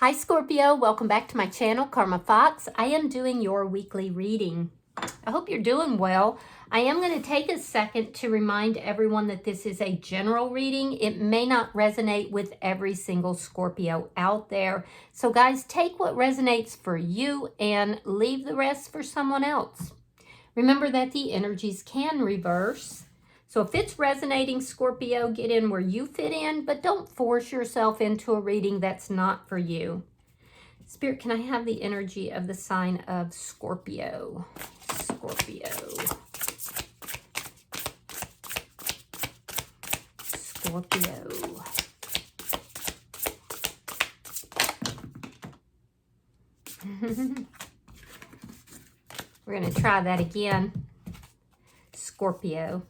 Hi Scorpio, welcome back to my channel, Karma Fox. I am doing your weekly reading. I hope you're doing well. I am going to take a second to remind everyone that this is a general reading. It may not resonate with every single Scorpio out there. So guys, take what resonates for you and leave the rest for someone else. Remember that the energies can reverse. So if it's resonating, Scorpio, get in where you fit in, but don't force yourself into a reading that's not for you. Spirit, can I have the energy of the sign of Scorpio? Scorpio. Scorpio. We're going to try that again. Scorpio.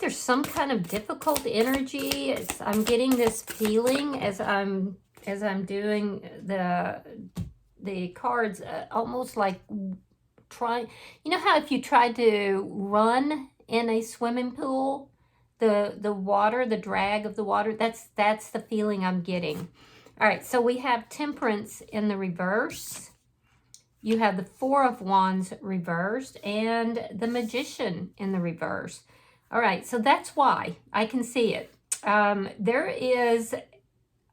There's some kind of difficult energy. I'm getting this feeling as I'm doing the cards, almost like trying. You know how if you try to run in a swimming pool, the water, the drag of the water. That's the feeling I'm getting. All right, so we have Temperance in the reverse. You have the Four of Wands reversed and the Magician in the reverse. All right, so that's why I can see it. There is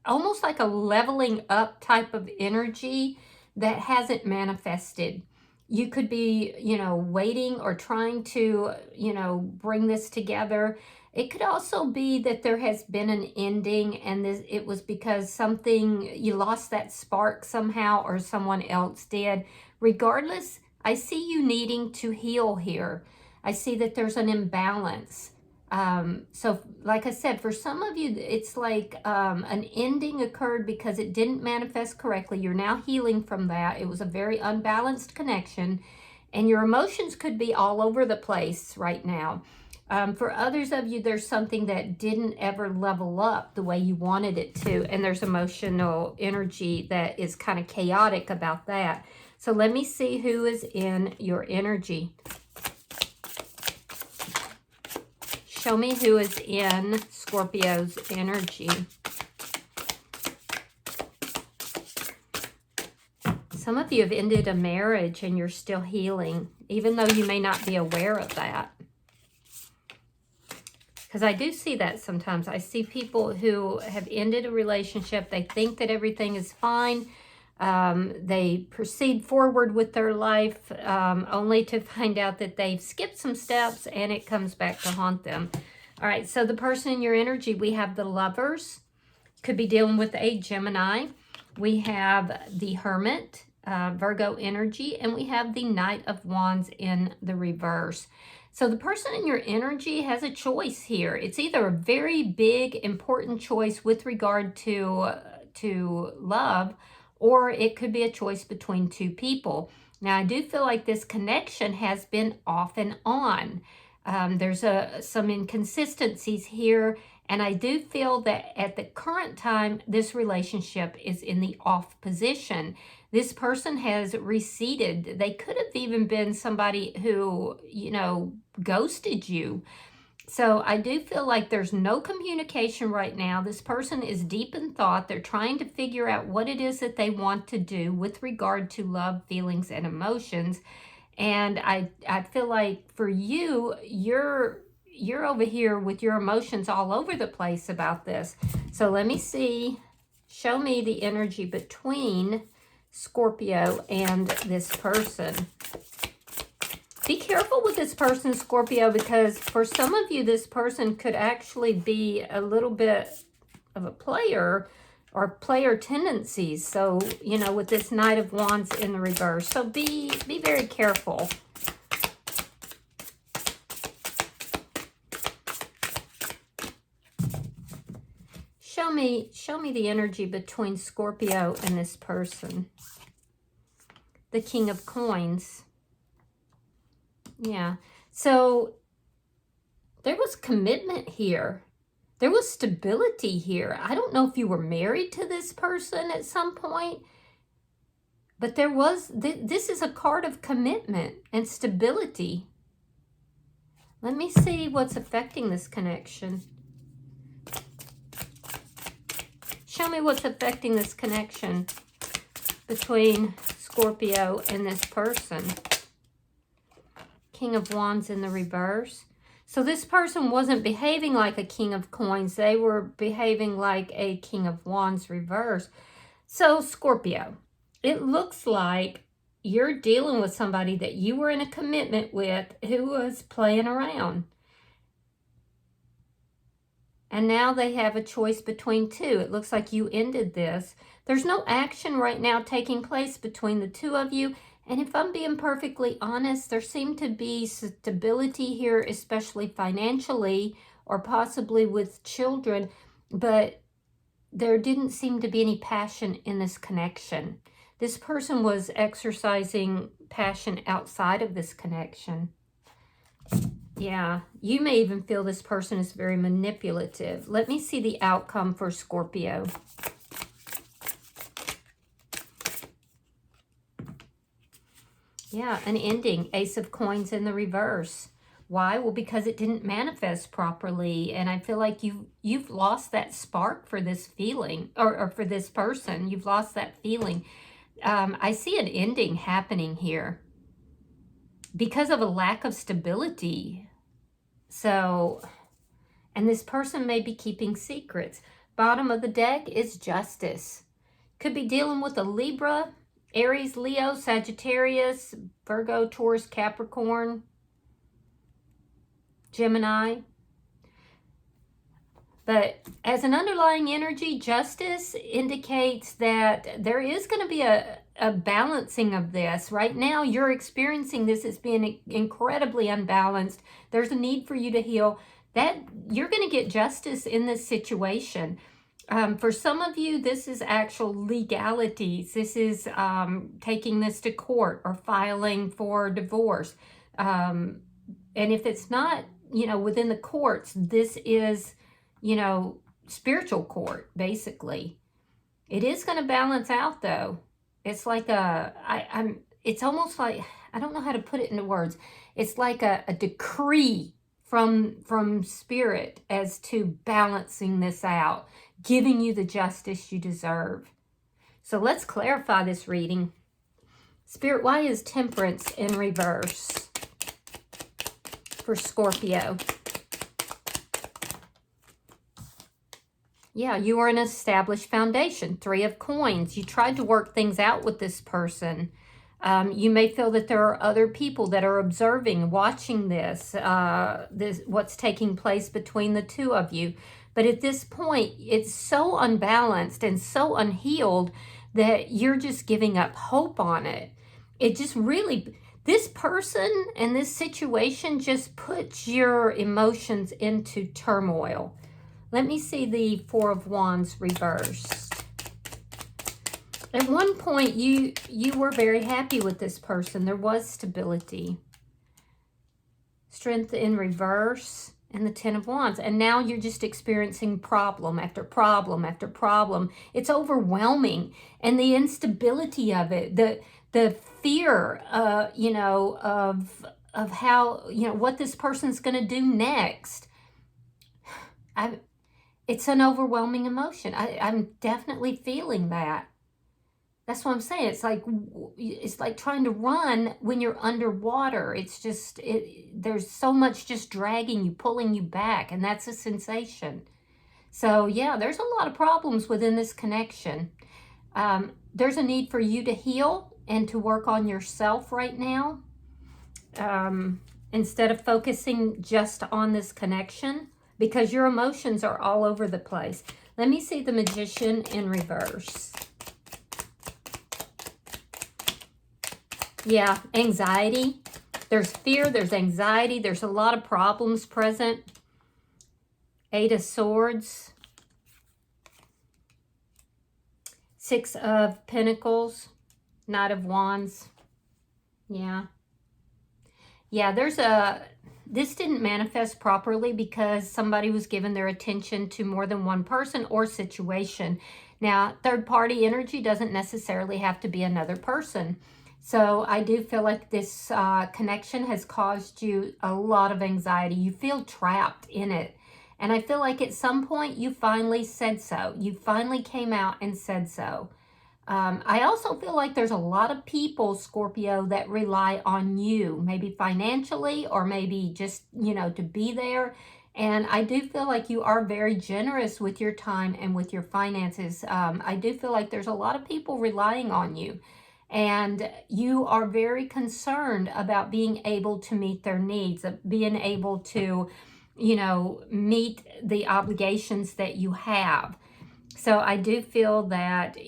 almost like a leveling up type of energy that hasn't manifested. You could be, waiting or trying to, bring this together. It could also be that there has been an ending and it was because you lost that spark somehow or someone else did. Regardless, I see you needing to heal here. I see that there's an imbalance. So like I said, for some of you, it's like an ending occurred because it didn't manifest correctly. You're now healing from that. It was a very unbalanced connection, and your emotions could be all over the place right now. For others of you, there's something that didn't ever level up the way you wanted it to, and there's emotional energy that is kind of chaotic about that. So let me see who is in your energy. Show me who is in Scorpio's energy. Some of you have ended a marriage and you're still healing, even though you may not be aware of that. Because I do see that sometimes. I see people who have ended a relationship. They think that everything is fine. They proceed forward with their life only to find out that they've skipped some steps and it comes back to haunt them. All right, so the person in your energy, we have the Lovers. Could be dealing with a Gemini. We have the Hermit, Virgo energy, and we have the Knight of Wands in the reverse. So the person in your energy has a choice here. It's either a very big, important choice with regard to love, or it could be a choice between two people. Now, I do feel like this connection has been off and on. There's some inconsistencies here, and I do feel that at the current time, this relationship is in the off position. This person has receded. They could have even been somebody who, ghosted you. So I do feel like there's no communication right now. This person is deep in thought. They're trying to figure out what it is that they want to do with regard to love, feelings, and emotions. And I feel like for you, you're over here with your emotions all over the place about this. So let me see. Show me the energy between Scorpio and this person. Be careful with this person, Scorpio, because for some of you, this person could actually be a little bit of a player or player tendencies. So, with this Knight of Wands in the reverse. So be very careful. Show me the energy between Scorpio and this person. The King of Coins. Yeah, so there was commitment here. There was stability here. I don't know if you were married to this person at some point, But there was, this is a card of commitment and stability. Let me see what's affecting this connection. Show me what's affecting this connection between Scorpio and this person. King of Wands in the reverse. So this person wasn't behaving like a King of Coins. They were behaving like a King of Wands reverse. So Scorpio, it looks like you're dealing with somebody that you were in a commitment with who was playing around. And now they have a choice between two. It looks like you ended this. There's no action right now taking place between the two of you. And if I'm being perfectly honest, there seemed to be stability here, especially financially or possibly with children. But there didn't seem to be any passion in this connection. This person was exercising passion outside of this connection. Yeah, you may even feel this person is very manipulative. Let me see the outcome for Scorpio. Yeah, an ending. Ace of Coins in the reverse. Why? Well, because it didn't manifest properly. And I feel like you've lost that spark for this feeling, or for this person. You've lost that feeling. I see an ending happening here because of a lack of stability. So, and this person may be keeping secrets. Bottom of the deck is Justice. Could be dealing with a Libra, Aries, Leo, Sagittarius, Virgo, Taurus, Capricorn, Gemini. But as an underlying energy, Justice indicates that there is going to be a balancing of this. Right now, you're experiencing this as being incredibly unbalanced. There's a need for you to heal. That you're going to get justice in this situation. For some of you, this is actual legalities. This is taking this to court or filing for divorce. And if it's not, within the courts, this is, spiritual court, basically. It is going to balance out, though. It's like it's almost like, I don't know how to put it into words. It's like a decree from spirit as to balancing this out, giving you the justice you deserve. So let's clarify this reading. Spirit, why is Temperance in reverse for Scorpio? Yeah, you are an established foundation. 3 of Coins. You tried to work things out with this person. You may feel that there are other people that are observing, watching this what's taking place between the two of you. But at this point, it's so unbalanced and so unhealed that you're just giving up hope on it. It just really, this person and this situation just puts your emotions into turmoil. Let me see the 4 of Wands reversed. At one point, you were very happy with this person. There was stability. Strength in reverse and the 10 of Wands. And now you're just experiencing problem after problem after problem. It's overwhelming. And the instability of it, the fear, of how, what this person's going to do next. It's an overwhelming emotion. I'm definitely feeling that. That's what I'm saying. It's like trying to run when you're underwater. It's just, there's so much just dragging you, pulling you back, and that's a sensation. So yeah, there's a lot of problems within this connection. There's a need for you to heal and to work on yourself right now. Instead of focusing just on this connection, because your emotions are all over the place. Let me see the Magician in reverse. Yeah, anxiety. There's fear, there's anxiety, there's a lot of problems present. 8 of Swords. 6 of Pentacles. Knight of Wands. Yeah. Yeah, this didn't manifest properly because somebody was giving their attention to more than one person or situation. Now, third-party energy doesn't necessarily have to be another person. So I do feel like this connection has caused you a lot of anxiety. You feel trapped in it. And I feel like at some point you finally said so. You finally came out and said so. I also feel like there's a lot of people, Scorpio, that rely on you, maybe financially or maybe just, you know, to be there. And I do feel like you are very generous with your time and with your finances. I do feel like there's a lot of people relying on you. And you are very concerned about being able to meet their needs, being able to, you know, meet the obligations that you have. So I do feel that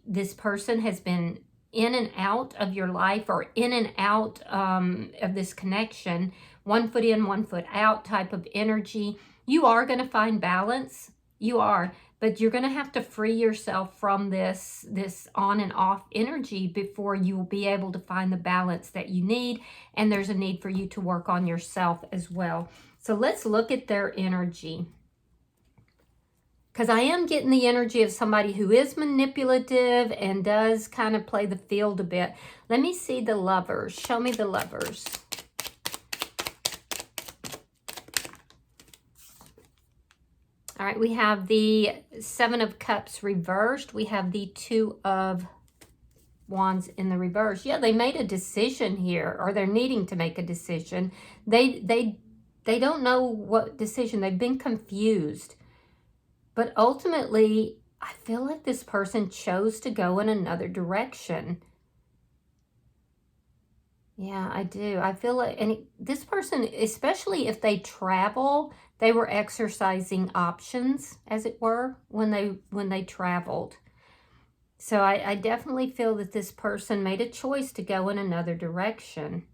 this person has been in and out of your life, or in and out of this connection, 1 foot in, 1 foot out type of energy. You are going to find balance. You are. But you're going to have to free yourself from this on and off energy before you will be able to find the balance that you need. And there's a need for you to work on yourself as well. So let's look at their energy. Because I am getting the energy of somebody who is manipulative and does kind of play the field a bit. Let me see the Lovers. Show me the Lovers. All right, we have the 7 of Cups reversed. We have the 2 of Wands in the reverse. Yeah, they made a decision here, or they're needing to make a decision. They don't know what decision. They've been confused. But ultimately, I feel like this person chose to go in another direction. Yeah, I do. I feel like, and this person, especially if they travel, they were exercising options, as it were, when they traveled. So I definitely feel that this person made a choice to go in another direction.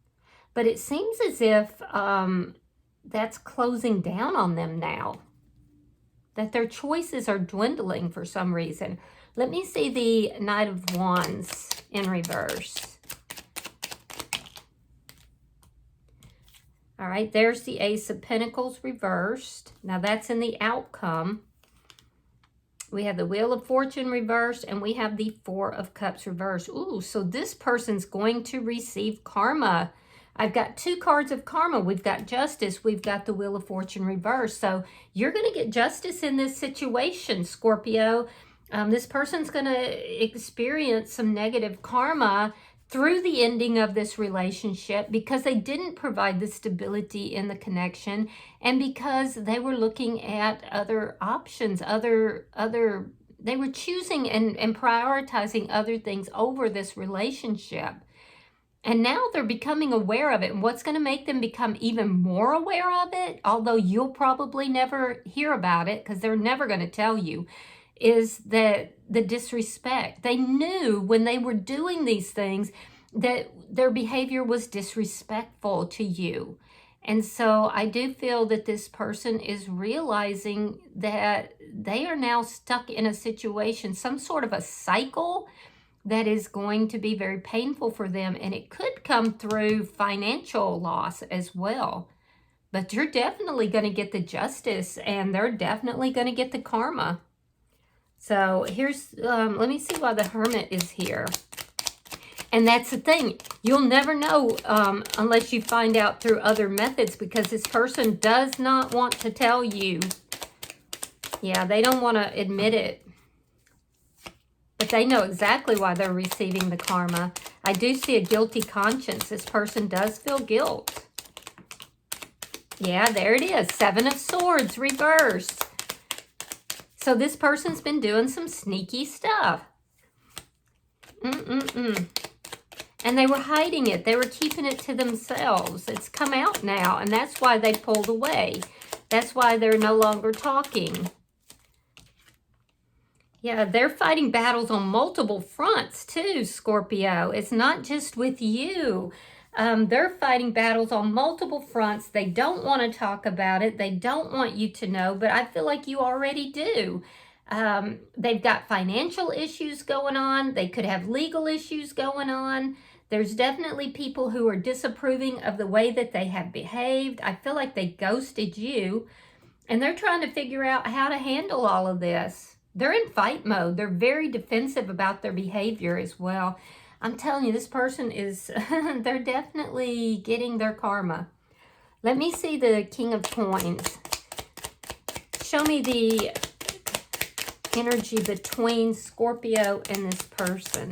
But it seems as if that's closing down on them now, that their choices are dwindling for some reason. Let me see the Knight of Wands in reverse. All right, there's the Ace of Pentacles reversed. Now that's in the outcome. We have the Wheel of Fortune reversed, and we have the 4 of Cups reversed. Ooh, so this person's going to receive karma. I've got 2 cards of karma. We've got Justice. We've got the Wheel of Fortune reversed. So you're going to get justice in this situation, Scorpio. This person's going to experience some negative karma through the ending of this relationship because they didn't provide the stability in the connection, and because they were looking at other options, they were choosing and prioritizing other things over this relationship. And now they're becoming aware of it. And what's going to make them become even more aware of it, although you'll probably never hear about it because they're never going to tell you, is that the disrespect. They knew when they were doing these things that their behavior was disrespectful to you. And so I do feel that this person is realizing that they are now stuck in a situation, some sort of a cycle that is going to be very painful for them. And it could come through financial loss as well. But you're definitely going to get the justice, and they're definitely going to get the karma. So here's, let me see why the Hermit is here. And that's the thing. You'll never know unless you find out through other methods, because this person does not want to tell you. Yeah, they don't want to admit it. But they know exactly why they're receiving the karma. I do see a guilty conscience. This person does feel guilt. Yeah, there it is. 7 of Swords reversed. So this person's been doing some sneaky stuff. And they were hiding it. They were keeping it to themselves. It's come out now, and that's why they pulled away. That's why they're no longer talking. Yeah, they're fighting battles on multiple fronts too, Scorpio. It's not just with you. They're fighting battles on multiple fronts. They don't want to talk about it. They don't want you to know, but I feel like you already do. They've got financial issues going on. They could have legal issues going on. There's definitely people who are disapproving of the way that they have behaved. I feel like they ghosted you, and they're trying to figure out how to handle all of this. They're in fight mode. They're very defensive about their behavior as well. I'm telling you, this person is, they're definitely getting their karma. Let me see the King of Coins. Show me the energy between Scorpio and this person.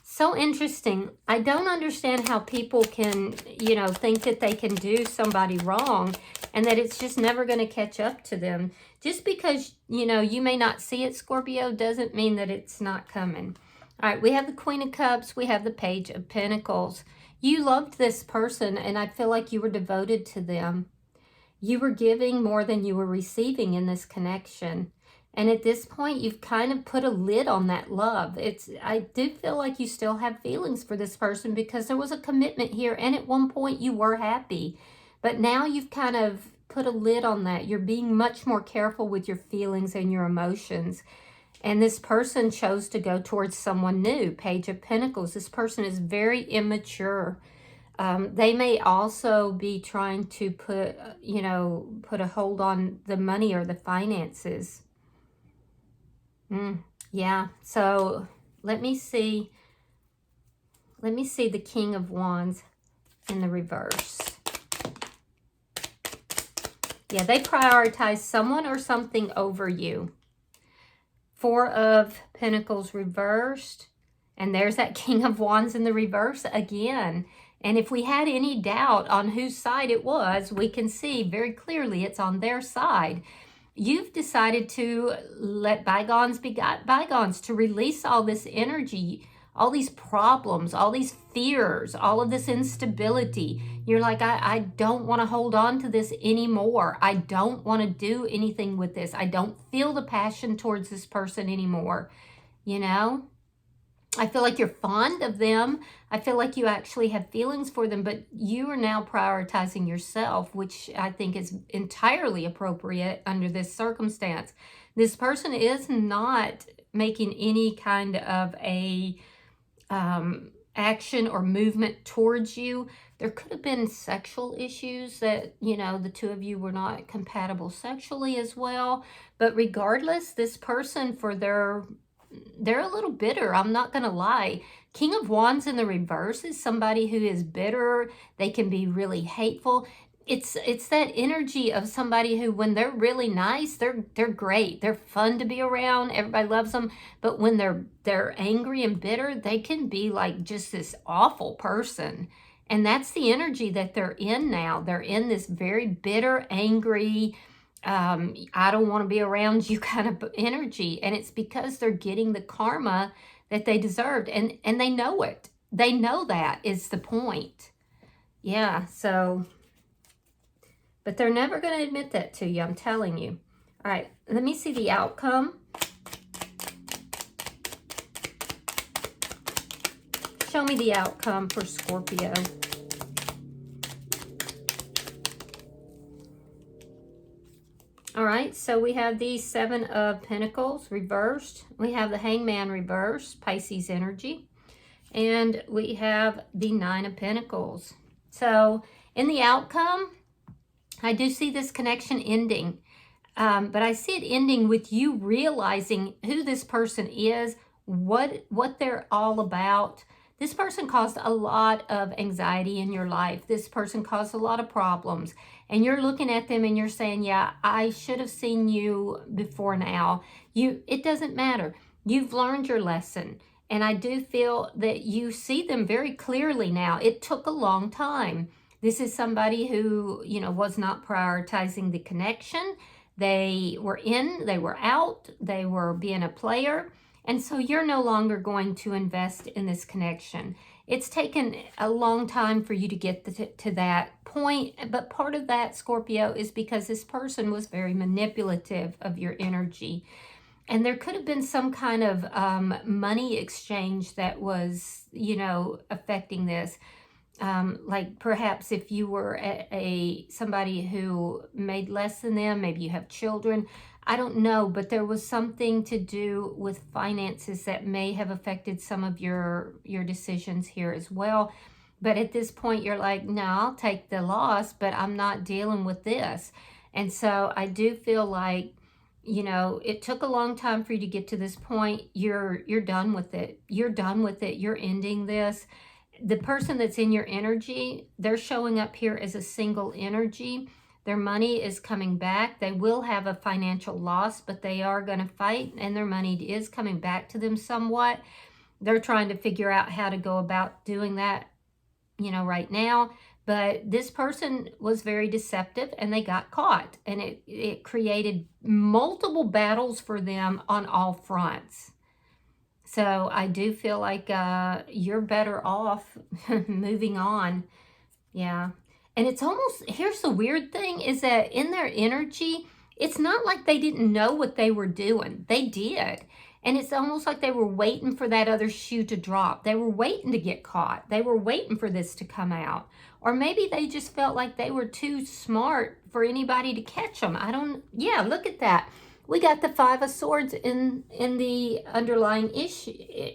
So interesting. I don't understand how people can, you know, think that they can do somebody wrong and that it's just never going to catch up to them. Just because, you know, you may not see it, Scorpio, doesn't mean that it's not coming. All right, we have the Queen of Cups. We have the Page of Pentacles. You loved this person, and I feel like you were devoted to them. You were giving more than you were receiving in this connection. And at this point, you've kind of put a lid on that love. I do feel like you still have feelings for this person because there was a commitment here. And at one point, you were happy. But now you've kind of put a lid on that. You're being much more careful with your feelings and your emotions. And this person chose to go towards someone new. Page of Pentacles. This person is very immature. They may also be trying to put a hold on the money or the finances. Yeah, so let me see the King of Wands in the reverse. Yeah, they prioritize someone or something over you. Four of Pentacles reversed. And there's that King of Wands in the reverse again. And if we had any doubt on whose side it was, we can see very clearly it's on their side. You've decided to let bygones be bygones, to release all this energy, all these problems, all these fears, all of this instability. You're like, I don't want to hold on to this anymore. I don't want to do anything with this. I don't feel the passion towards this person anymore. You know? I feel like you're fond of them. I feel like you actually have feelings for them, but you are now prioritizing yourself, which I think is entirely appropriate under this circumstance. This person is not making any kind of a action or movement towards you. There could have been sexual issues that, you know, the two of you were not compatible sexually as well. But regardless, this person, they're a little bitter. I'm not going to lie. King of Wands in the reverse is somebody who is bitter. They can be really hateful. It's that energy of somebody who, when they're really nice, they're great. They're fun to be around. Everybody loves them. But when they're angry and bitter, they can be like just this awful person. And that's the energy that they're in now. They're in this very bitter, angry, I don't want to be around you kind of energy. And it's because they're getting the karma that they deserved. And they know it. They know that is the point. Yeah, so, but they're never going to admit that to you, I'm telling you. All right, let me see the outcome. Show me the outcome for Scorpio. All right, so we have the Seven of Pentacles reversed. We have the Hangman reversed, Pisces energy. And we have the Nine of Pentacles. So in the outcome, I do see this connection ending. But I see it ending with you realizing who this person is, what they're all about. This person caused a lot of anxiety in your life. This person caused a lot of problems. And you're looking at them and you're saying, yeah, I should have seen you before now. It doesn't matter. You've learned your lesson. And I do feel that you see them very clearly now. It took a long time. This is somebody who, you know, was not prioritizing the connection. They were in, they were out, they were being a player. And so you're no longer going to invest in this connection. It's taken a long time for you to get to that point. But part of that, Scorpio, is because this person was very manipulative of your energy. And there could have been some kind of money exchange that was, you know, affecting this. Like perhaps if you were somebody who made less than them, maybe you have children. I don't know, but there was something to do with finances that may have affected some of your decisions here as well. But at this point, you're like, no, I'll take the loss, but I'm not dealing with this. And so I do feel like, you know, it took a long time for you to get to this point. You're done with it. You're done with it. You're ending this. The person that's in your energy, they're showing up here as a single energy. Their money is coming back. They will have a financial loss, but they are going to fight, and their money is coming back to them somewhat. They're trying to figure out how to go about doing that, you know, right now. But this person was very deceptive, and they got caught, and it created multiple battles for them on all fronts. So I do feel like you're better off moving on. Yeah. And it's almost, here's the weird thing, is that in their energy, it's not like they didn't know what they were doing. They did. And it's almost like they were waiting for that other shoe to drop. They were waiting to get caught. They were waiting for this to come out. Or maybe they just felt like they were too smart for anybody to catch them. Yeah, look at that. We got the Five of Swords in the underlying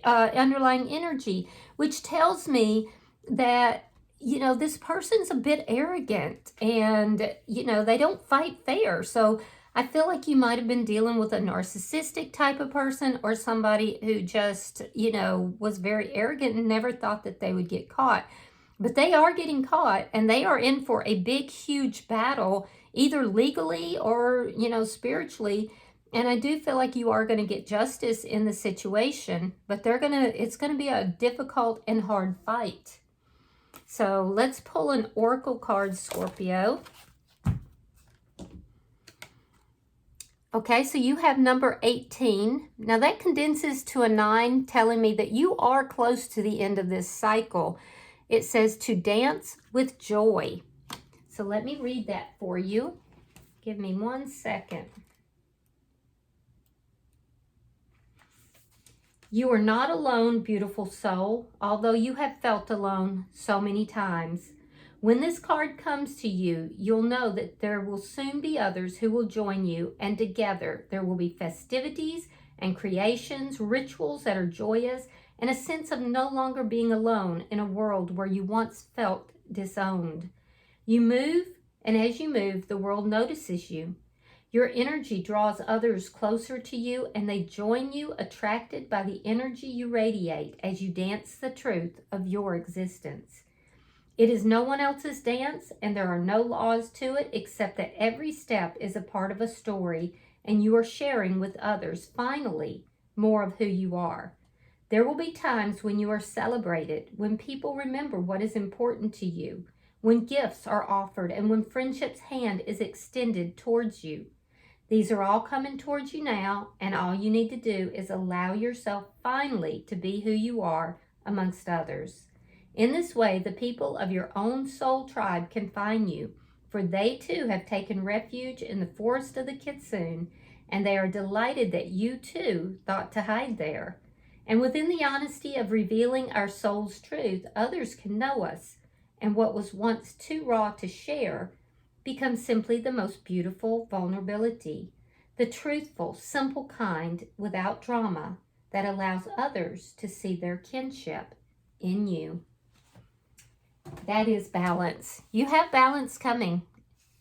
underlying energy, which tells me that, you know, this person's a bit arrogant, and, you know, they don't fight fair. So I feel like you might have been dealing with a narcissistic type of person, or somebody who just, you know, was very arrogant and never thought that they would get caught. But they are getting caught, and they are in for a big, huge battle, either legally or, you know, spiritually. And I do feel like you are going to get justice in the situation, but it's going to be a difficult and hard fight. So let's pull an oracle card, Scorpio. Okay, so you have number 18. Now that condenses to a 9, telling me that you are close to the end of this cycle. It says to dance with joy. So let me read that for you. Give me 1 second. You are not alone, beautiful soul, although you have felt alone so many times. When this card comes to you, you'll know that there will soon be others who will join you, and together there will be festivities and creations, rituals that are joyous, and a sense of no longer being alone in a world where you once felt disowned. You move, and as you move, the world notices you. Your energy draws others closer to you, and they join you, attracted by the energy you radiate as you dance the truth of your existence. It is no one else's dance, and there are no laws to it, except that every step is a part of a story, and you are sharing with others, finally, more of who you are. There will be times when you are celebrated, when people remember what is important to you, when gifts are offered, and when friendship's hand is extended towards you. These are all coming towards you now, and all you need to do is allow yourself finally to be who you are amongst others. In this way, the people of your own soul tribe can find you, for they too have taken refuge in the forest of the Kitsune, and they are delighted that you too thought to hide there. And within the honesty of revealing our soul's truth, others can know us, and what was once too raw to share becomes simply the most beautiful vulnerability, the truthful, simple kind without drama that allows others to see their kinship in you. That is balance. You have balance coming.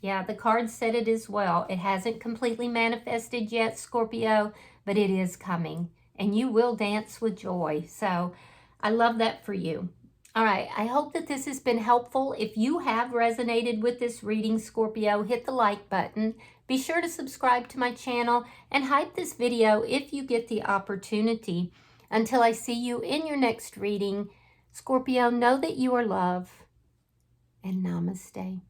Yeah, the card said it as well. It hasn't completely manifested yet, Scorpio, but it is coming, and you will dance with joy. So I love that for you. All right, I hope that this has been helpful. If you have resonated with this reading, Scorpio, hit the like button. Be sure to subscribe to my channel and hype this video if you get the opportunity. Until I see you in your next reading, Scorpio, know that you are loved, and namaste.